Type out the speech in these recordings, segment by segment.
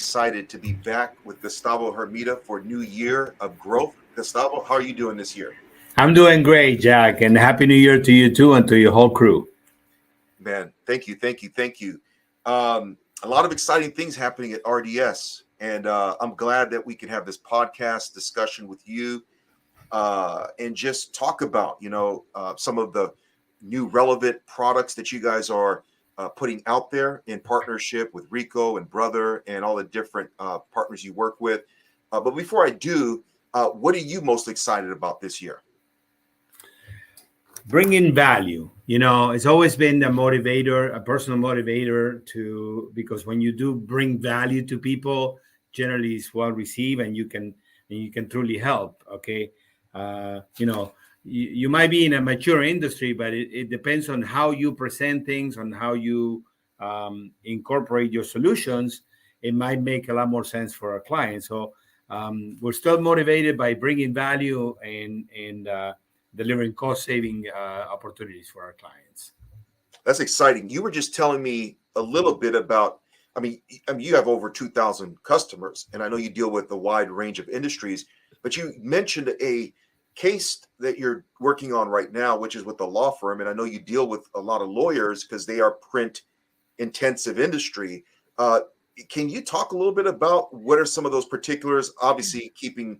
excited to be back with Gustavo Hermida for New Year of Growth. Gustavo, how are you doing this year? I'm doing great, Jack, and Happy New Year to you too and to your whole crew. Man, thank you, thank you, thank you. A lot of exciting things happening at RDS, and I'm glad that we can have this podcast discussion with you and just talk about, some of the new relevant products that you guys are putting out there in partnership with Rico and Brother and all the different partners you work with. But before I do, what are you most excited about this year? Bring in value. It's always been a motivator, a personal motivator because when you do bring value to people, generally it's well received and you can truly help. Okay. You might be in a mature industry, but it depends on how you present things, on how you incorporate your solutions. It might make a lot more sense for our clients. So we're still motivated by bringing value and delivering cost-saving opportunities for our clients. That's exciting. You were just telling me a little bit about, you have over 2,000 customers, and I know you deal with a wide range of industries, but you mentioned a case that you're working on right now, which is with a law firm, and I know you deal with a lot of lawyers because they are print-intensive industry. Can you talk a little bit about what are some of those particulars, obviously keeping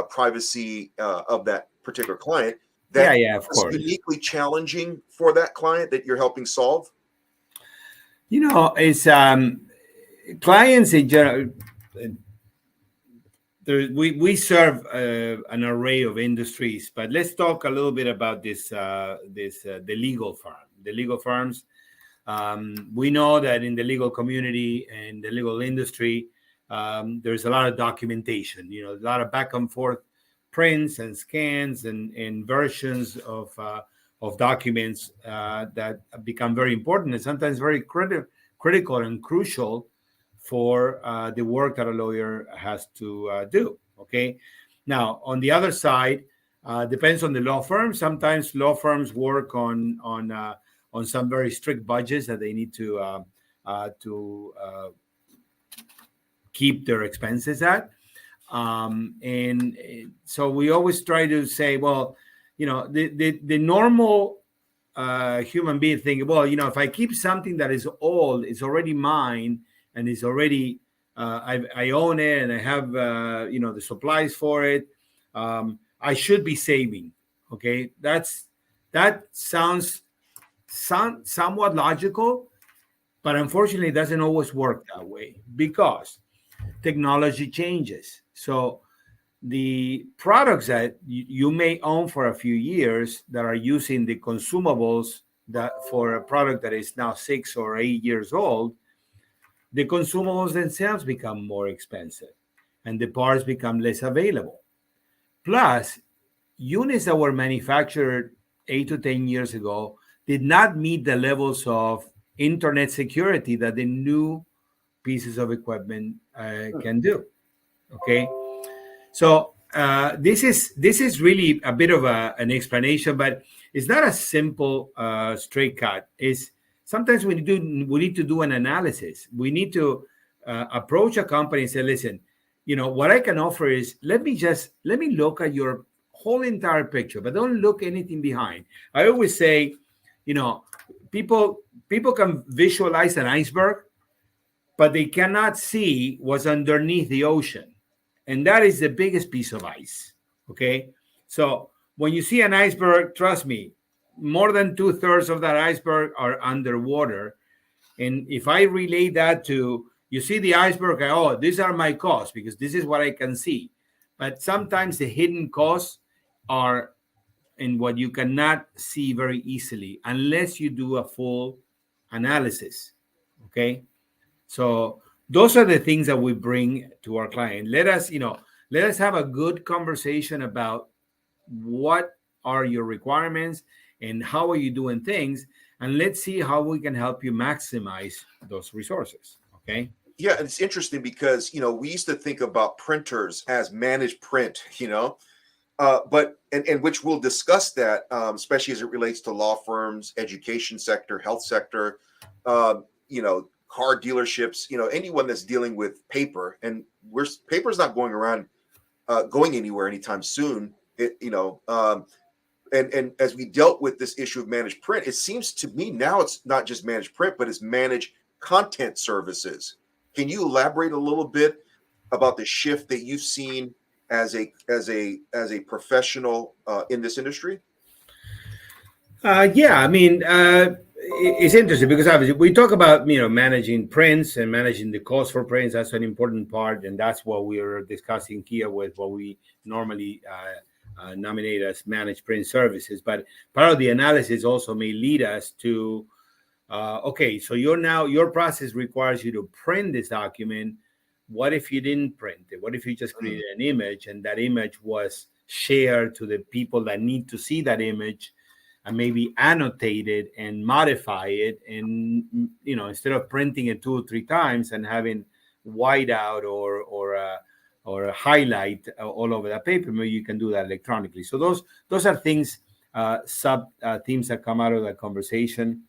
privacy of that particular client, that of course, uniquely challenging for that client that you're helping solve? It's clients in general. We serve an array of industries, but let's talk a little bit about the legal firm. The legal firms. We know that in the legal community and the legal industry, there's a lot of documentation. A lot of back and forth prints and scans and versions of documents that become very important and sometimes very critical and crucial for the work that a lawyer has to do. Okay. Now, on the other side, depends on the law firm. Sometimes law firms work on some very strict budgets that they need to keep their expenses at. And so we always try to say, well, the normal human being think, well, if I keep something that is old, it's already mine, and it's already I own it, and I have the supplies for it. I should be saving. Okay, that sounds somewhat logical, but unfortunately, it doesn't always work that way because technology changes. So the products that you may own for a few years that are using the consumables that for a product that is now 6 or 8 years old, the consumables themselves become more expensive and the parts become less available. Plus, units that were manufactured 8 to 10 years ago did not meet the levels of internet security that the new pieces of equipment can do. Okay, so this is really a bit of an explanation, but it's not a simple straight cut. It's sometimes we need to do an analysis. We need to approach a company and say, listen, what I can offer is let me look at your whole entire picture, but don't look anything behind. I always say, people can visualize an iceberg, but they cannot see what's underneath the ocean. And that is the biggest piece of ice. Okay. So when you see an iceberg, trust me, more than 2/3 of that iceberg are underwater. And if I relate that to, you see the iceberg, oh, these are my costs because this is what I can see. But sometimes the hidden costs are in what you cannot see very easily unless you do a full analysis. Okay. So those are the things that we bring to our client. Let us have a good conversation about what are your requirements and how are you doing things, and let's see how we can help you maximize those resources. Okay. Yeah, it's interesting because we used to think about printers as managed print, but which we'll discuss that, especially as it relates to law firms, education sector, health sector, car dealerships, anyone that's dealing with paper, and paper's not going anywhere anytime soon. And as we dealt with this issue of managed print, it seems to me now it's not just managed print, but it's managed content services. Can you elaborate a little bit about the shift that you've seen as a professional in this industry? Yeah, I mean, it's interesting because obviously we talk about managing prints and managing the cost for prints. That's an important part, and that's what we are discussing here with what we normally nominate as managed print services. But part of the analysis also may lead us to okay, so your process requires you to print this document. What if you didn't print it? What if you just created an image and that image was shared to the people that need to see that image, and maybe annotate it and modify it, and instead of printing it 2 or 3 times and having whiteout or a highlight all over the paper, maybe you can do that electronically. So those are things, sub themes that come out of that conversation.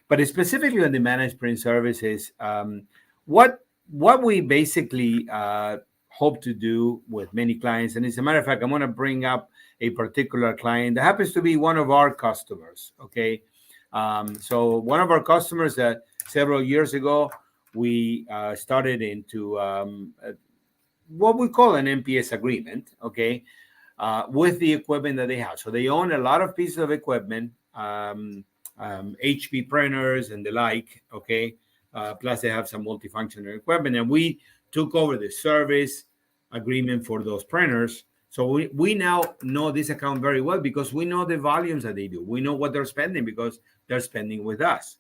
But specifically on the managed print services, what we basically hope to do with many clients, and as a matter of fact, I'm going to bring up a particular client that happens to be one of our customers. Okay, so one of our customers that several years ago we started into what we call an MPS agreement. Okay, with the equipment that they have. So they own a lot of pieces of equipment, HP printers and the like. Okay, plus they have some multifunctional equipment, and we took over the service agreement for those printers. So we now know this account very well because we know the volumes that they do. We know what they're spending because they're spending with us.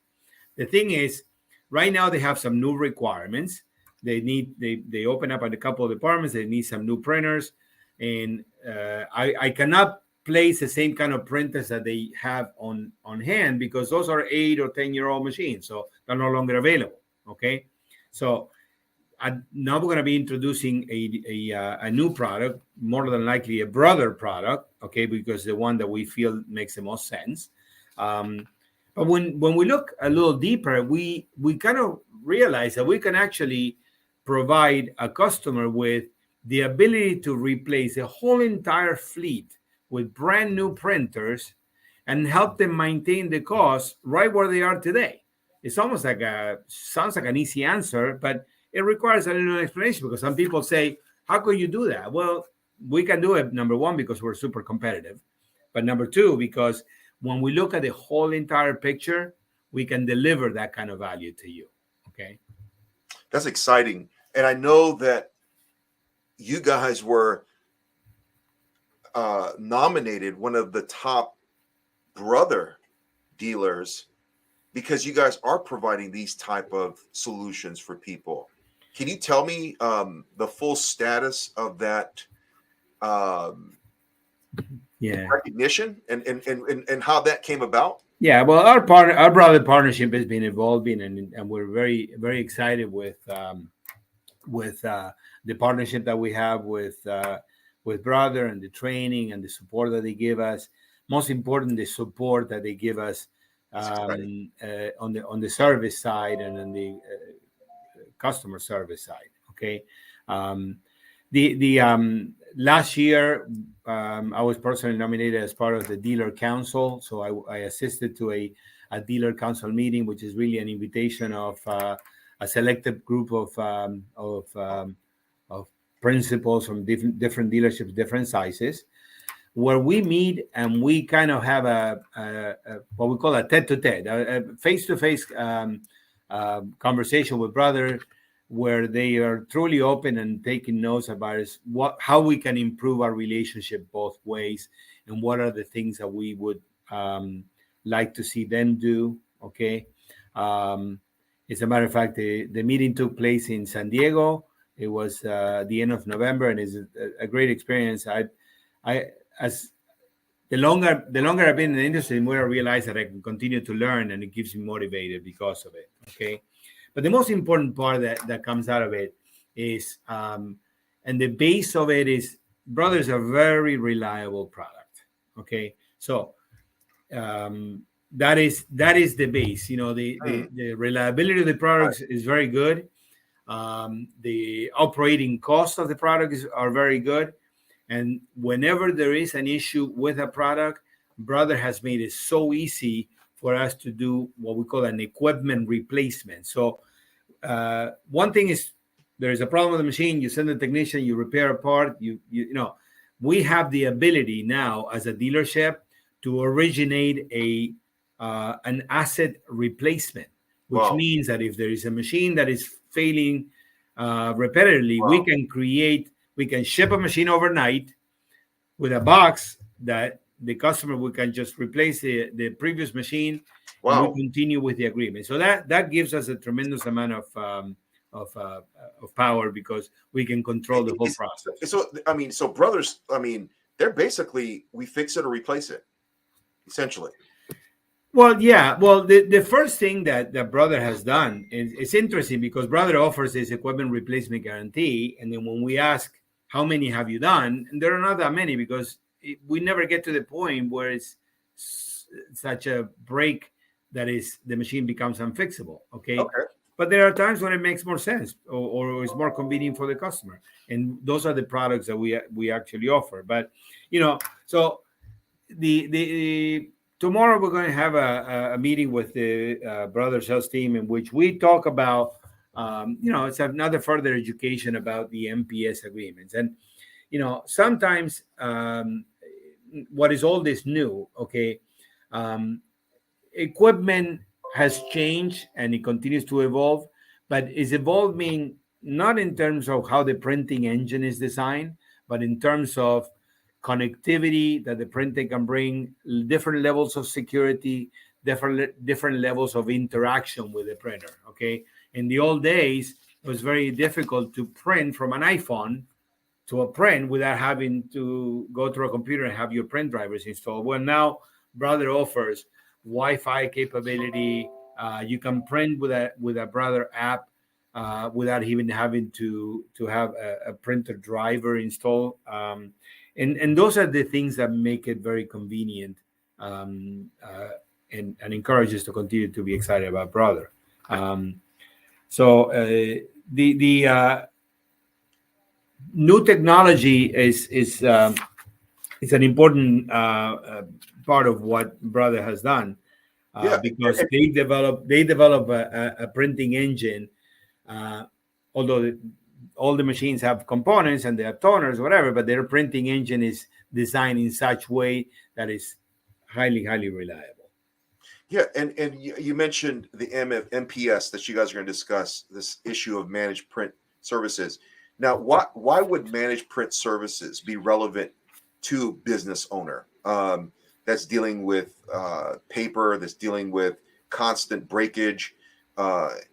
The thing is, right now they have some new requirements. They open up at a couple of departments. They need some new printers, and I cannot place the same kind of printers that they have on hand because those are 8 or 10-year-old machines, so they're no longer available. Okay, so now we're going to be introducing a new product, more than likely a brother product, okay, because the one that we feel makes the most sense. But when we look a little deeper, we kind of realize that we can actually provide a customer with the ability to replace a whole entire fleet with brand new printers and help them maintain the cost right where they are today. It's almost like sounds like an easy answer, but it requires a little explanation because some people say, how could you do that? Well, we can do it, number one, because we're super competitive. But number two, because when we look at the whole entire picture, we can deliver that kind of value to you. Okay. That's exciting. And I know that you guys were nominated one of the top brother dealers because you guys are providing these type of solutions for people. Can you tell me the full status of that recognition and how that came about? Yeah, well, our brother partnership has been evolving, and we're very, very excited with the partnership that we have with Brother, and the training and the support that they give us. Most important, the support that they give us on the service side and on the customer service side. Okay, the last year I was personally nominated as part of the dealer council, so I assisted to a dealer council meeting, which is really an invitation of a selected group of principals from different dealerships, different sizes, where we meet and we kind of have a what we call a tete-to-tete, a face-to-face conversation with Brother, where they are truly open and taking notes about how we can improve our relationship both ways, and what are the things that we would like to see them do. Okay. As a matter of fact, the meeting took place in San Diego. It was the end of November, and it's a great experience. As the longer I've been in the industry, the more I realize that I can continue to learn, and it keeps me motivated because of it. Okay, but the most important part that comes out of it is, and the base of it is, Brother is a very reliable product. Okay, so that is the base. The reliability of the products is very good. The operating costs of the products are very good. And whenever there is an issue with a product, Brother has made it so easy for us to do what we call an equipment replacement. So one thing is, there is a problem with the machine, you send a technician, you repair a part, we have the ability now as a dealership to originate an asset replacement, which means that if there is a machine that is failing repetitively, we can ship a machine overnight with a box that the customer, we can just replace the previous machine. And we continue with the agreement. So that gives us a tremendous amount of power, because we can control the whole process. So Brothers, they're basically, we fix it or replace it, essentially. Well, yeah. Well, the first thing that Brother has done is, it's interesting, because Brother offers this equipment replacement guarantee, and then when we ask how many have you done, and there are not that many, because we never get to the point where it's such a break that the machine becomes unfixable. Okay. But there are times when it makes more sense, or is more convenient for the customer, and those are the products that we actually offer. But so the tomorrow we're going to have a meeting with the Brother sales team, in which we talk about it's another further education about the MPS agreements. And sometimes what is all this new, equipment has changed and it continues to evolve, but is evolving not in terms of how the printing engine is designed, but in terms of connectivity that the printing can bring, different levels of security, different levels of interaction with the printer. In the old days, it was very difficult to print from an iPhone to a print without having to go through a computer and have your print drivers installed. Well, now Brother offers Wi-Fi capability. You can print with a Brother app without even having to have a printer driver installed. And those are the things that make it very convenient, and encourage us to continue to be excited about Brother. So the new technology is an important part of what Brother has done, because they develop a printing engine, although all the machines have components and they have toners, whatever, but their printing engine is designed in such way that is highly, highly reliable. Yeah, and you mentioned the MPS that you guys are going to discuss, this issue of managed print services. Now, why would managed print services be relevant to business owner that's dealing with paper, that's dealing with constant breakage? What's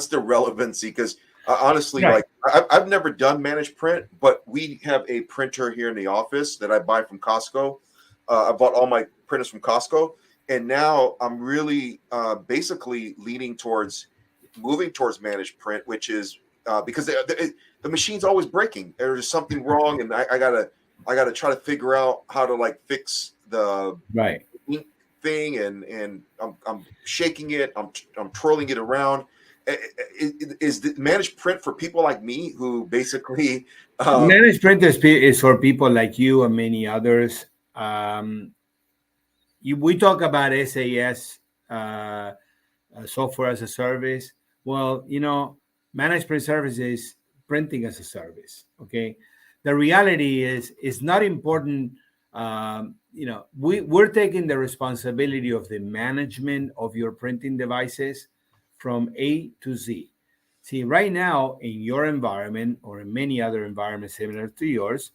the relevancy? Because honestly, Right. like I've never done managed print, but we have a printer here in the office that I buy from Costco. I bought all my printers from Costco, and now I'm really basically leaning towards moving towards managed print, which is because the machine's always breaking. There's something wrong, and I gotta try to figure out how to like fix the Right. ink thing, and I'm shaking it, I'm twirling it around. Is the managed print for people like me who basically Managed print is for people like you and many others. We talk about SAS, software as a service. Well, managed print service is printing as a service. Okay, the reality is it's not important. We're taking the responsibility of the management of your printing devices from A to Z. See, right now in your environment or in many other environments similar to yours,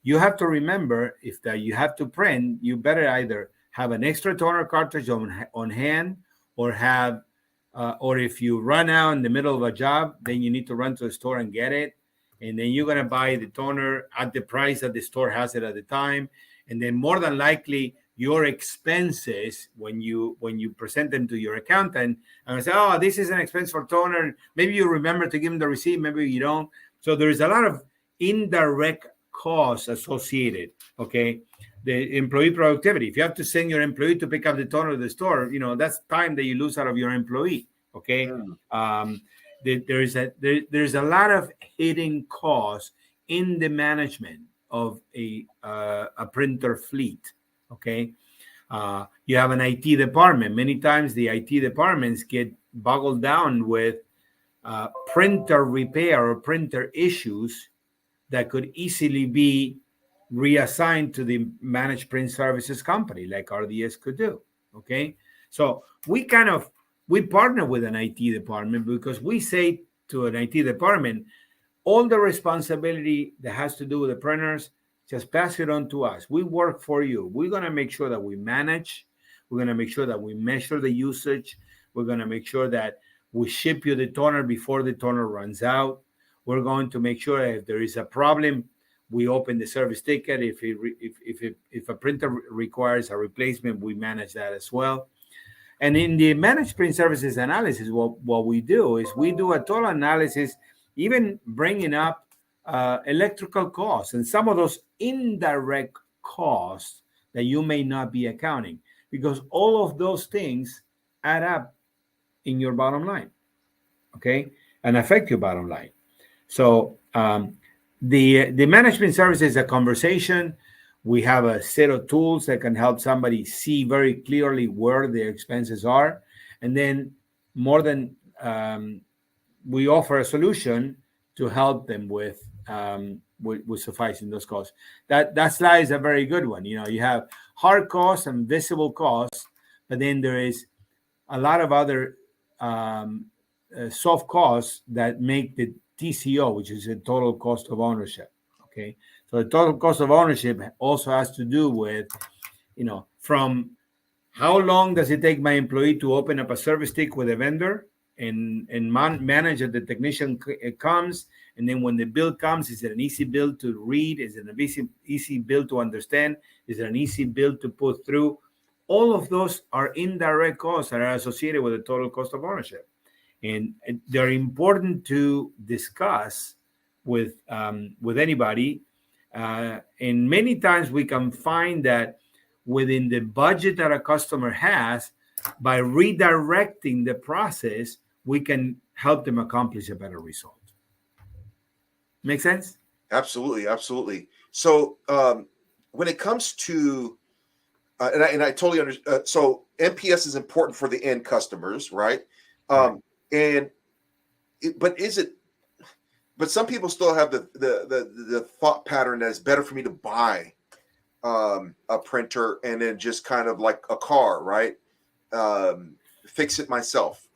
you have to remember if that you have to print, you better either have an extra toner cartridge on hand, or have, or if you run out in the middle of a job, then you need to run to the store and get it. And then you're going to buy the toner at the price that the store has it at the time. And then more than likely, your expenses, when you present them to your accountant, and I say, oh, this is an expense for toner. Maybe you remember to give them the receipt, maybe you don't. So there is a lot of indirect costs associated, okay, the employee productivity. If you have to send your employee to pick up the toner at the store, that's time that you lose out of your employee. Okay. There's a lot of hidden costs in the management of a printer fleet. Okay. You have an IT department. Many times the IT departments get boggled down with printer repair or printer issues that could easily be reassigned to the managed print services company like RDS could do. Okay. So we partner with an IT department because we say to an IT department, all the responsibility that has to do with the printers, just pass it on to us. We work for you. We're going to make sure that we manage. We're going to make sure that we measure the usage. We're going to make sure that we ship you the toner before the toner runs out. We're going to make sure that if there is a problem, we open the service ticket. If a printer requires a replacement, we manage that as well. And in the managed print services analysis, what we do is we do a total analysis, even bringing up electrical costs and some of those indirect costs that you may not be accounting, because all of those things add up in your bottom line, okay, and affect your bottom line. So the management service is a conversation. We have a set of tools that can help somebody see very clearly where their expenses are, and then we offer a solution to help them with sufficing those costs. That slide is a very good one. You have hard costs and visible costs, but then there is a lot of other soft costs that make the TCO, which is the total cost of ownership. Okay, so the total cost of ownership also has to do with, from how long does it take my employee to open up a service stick with a vendor and manage that the technician comes, and then when the bill comes, is it an easy bill to read? Is it an easy bill to understand? Is it an easy bill to put through? All of those are indirect costs that are associated with the total cost of ownership, and they're important to discuss with anybody. And many times we can find that within the budget that a customer has, by redirecting the process, we can help them accomplish a better result. Make sense? Absolutely. So when it comes to and I totally understand. So NPS is important for the end customers, right? But some people still have the thought pattern that it's better for me to buy a printer and then just kind of like a car, right? Fix it myself.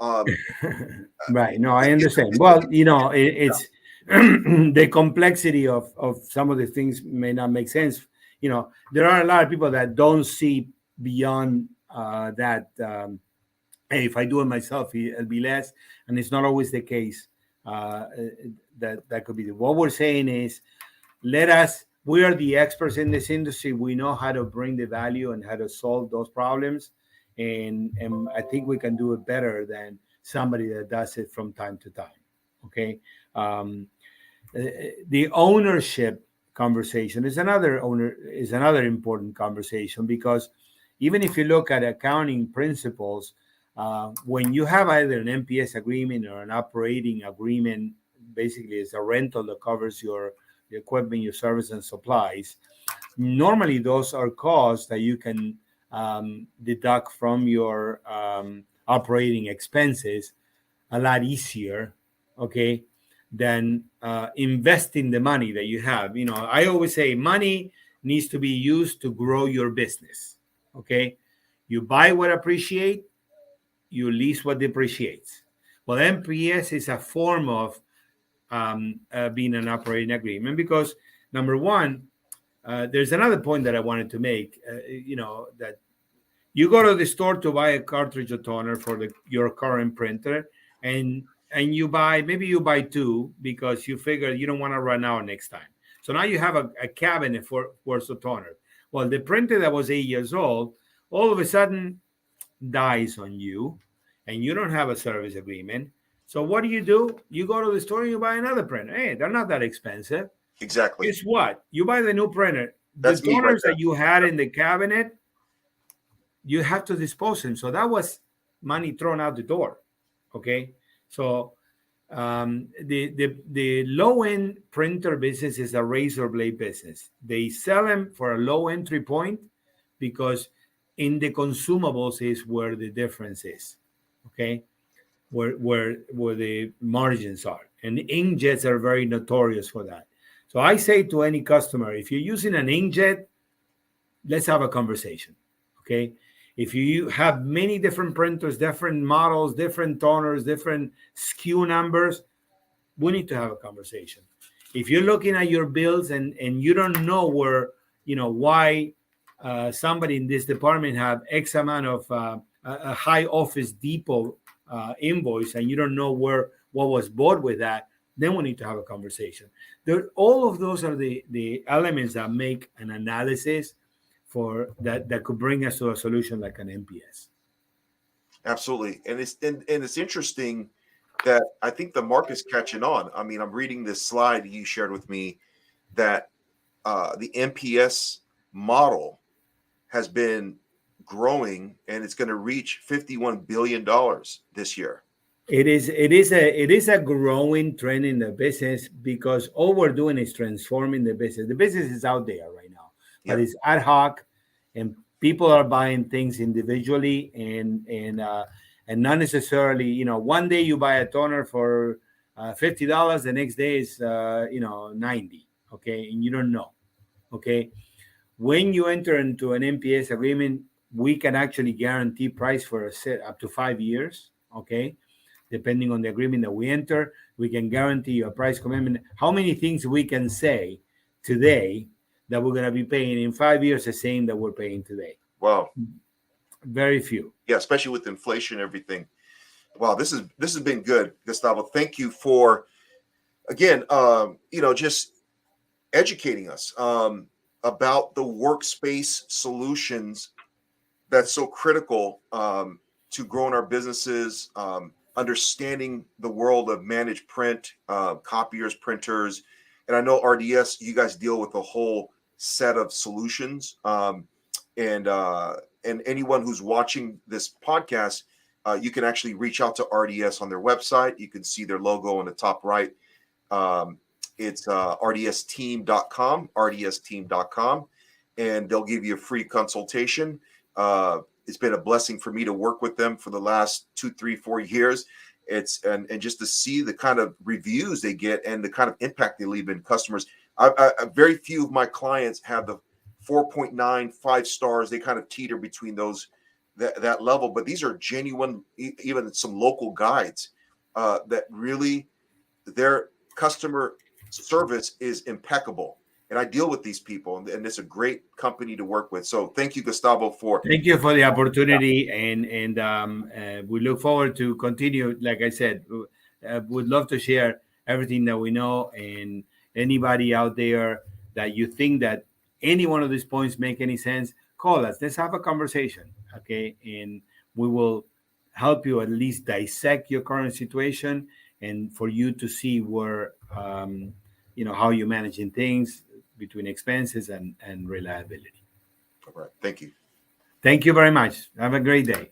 Right. No, I understand. Well, it's the complexity of some of the things may not make sense. There are a lot of people that don't see beyond that. Hey, if I do it myself, it'll be less, and it's not always the case. That could be what we're saying is, we are the experts in this industry. We know how to bring the value and how to solve those problems, and I think we can do it better than somebody that does it from time to time. Okay, the ownership conversation is another important conversation, because even if you look at accounting principles, when you have either an NPS agreement or an operating agreement, basically it's a rental that covers your equipment, your service and supplies. Normally those are costs that you can deduct from your operating expenses a lot easier, okay, than investing the money that you have. I always say money needs to be used to grow your business, okay? You buy what appreciates, you lease what depreciates. Well, NPS is a form of being an operating agreement, because number one, there's another point that I wanted to make, that you go to the store to buy a cartridge of toner for your current printer, and you buy two because you figure you don't want to run out next time. So now you have a cabinet worth of toner. Well, the printer that was 8 years old, all of a sudden dies on you, and you don't have a service agreement. So what do? You go to the store and you buy another printer. Hey, they're not that expensive. Exactly. Guess what? You buy the new printer. the That's me right toners there. that you had in the cabinet, you have to dispose them. So that was money thrown out the door. Okay, so the low end printer business is a razor blade business. They sell them for a low entry point because in the consumables is where the difference is. Okay, where the margins are, and inkjets are very notorious for that. So I say to any customer, if you're using an inkjet, let's have a conversation. Okay, if you have many different printers, different models, different toners, different SKU numbers, we need to have a conversation. If you're looking at your bills and you don't know where, why somebody in this department have X amount of a high Office Depot invoice, and you don't know what was bought with that, then we need to have a conversation. All of those are the elements that make an analysis for that could bring us to a solution like an MPS. Absolutely, and it's interesting that I think the market's catching on. I mean, I'm reading this slide you shared with me that the MPS model has been growing, and it's going to reach $51 billion this year. It is a growing trend in the business because all we're doing is transforming the business. The business is out there right now, but it's ad hoc, and people are buying things individually and not necessarily. One day you buy a toner for $50, the next day is $90. Okay, and you don't know. Okay, when you enter into an MPS agreement, we can actually guarantee price for a set up to 5 years. Okay. Depending on the agreement that we enter, we can guarantee you a price commitment. How many things we can say today that we're going to be paying in 5 years the same that we're paying today? Wow. Very few. Yeah, especially with inflation and everything. Wow, this has been good, Gustavo. Thank you for, again, just educating us about the workspace solutions that's so critical to growing our businesses, understanding the world of managed print, copiers, printers. And I know RDS, you guys deal with a whole set of solutions. And anyone who's watching this podcast, you can actually reach out to RDS on their website. You can see their logo on the top right. It's rdsteam.com, and they'll give you a free consultation. It's been a blessing for me to work with them for the last 2, 3, 4 years. And just to see the kind of reviews they get and the kind of impact they leave in customers. Very few of my clients have the 4.9, 5 stars. They kind of teeter between that level, but these are genuine, even some local guides that really their customer service is impeccable. And I deal with these people, and it's a great company to work with. So thank you, Gustavo, Thank you for the opportunity, and we look forward to continue. Like I said, would love to share everything that we know, and anybody out there that you think that any one of these points make any sense, call us. Let's have a conversation, okay? And we will help you at least dissect your current situation, and for you to see where how you're managing things between expenses and reliability. All right. Thank you. Thank you very much. Have a great day.